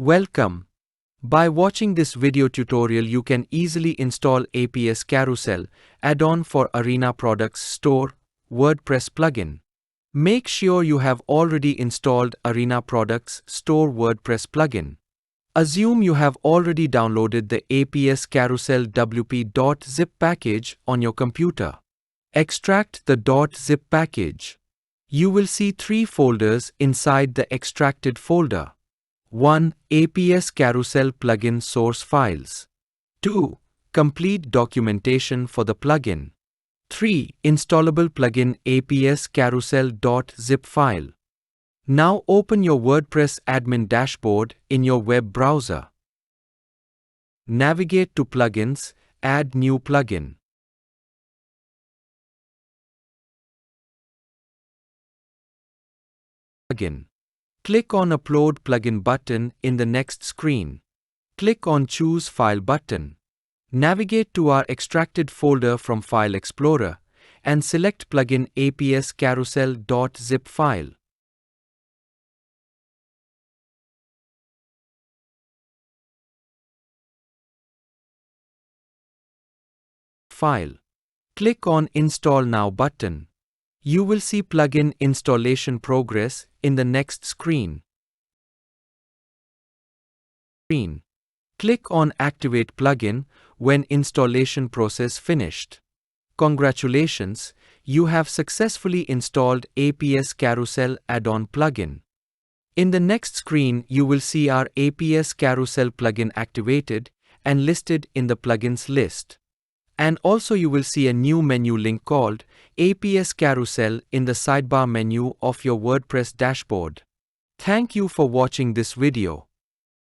Welcome. By watching this video tutorial, you can easily install aps-carousel add-on for Arena Products Store WordPress plugin. Make sure you have already installed Arena Products Store WordPress plugin. Assume you have already downloaded the aps-carousel.zip package on your computer. Extract the .zip package. You will see three folders inside the extracted folder. 1. aps-carousel plugin source files. 2. Complete documentation for the plugin. 3. Installable plugin aps-carousel.zip file. Now open your WordPress admin dashboard in your web browser. Navigate to Plugins, add new plugin. Click on Upload Plugin button in the next screen. Click on Choose File button. Navigate to our extracted folder from File Explorer and select plugin aps-carousel.zip file. Click on Install Now button. You will see plugin installation progress in the next screen. Click on Activate plugin when installation process finished. Congratulations, you have successfully installed aps-carousel add-on plugin. In the next screen, you will see our aps-carousel plugin activated and listed in the plugins list. And also you will see a new menu link called aps-carousel in the sidebar menu of your WordPress dashboard. Thank you for watching this video.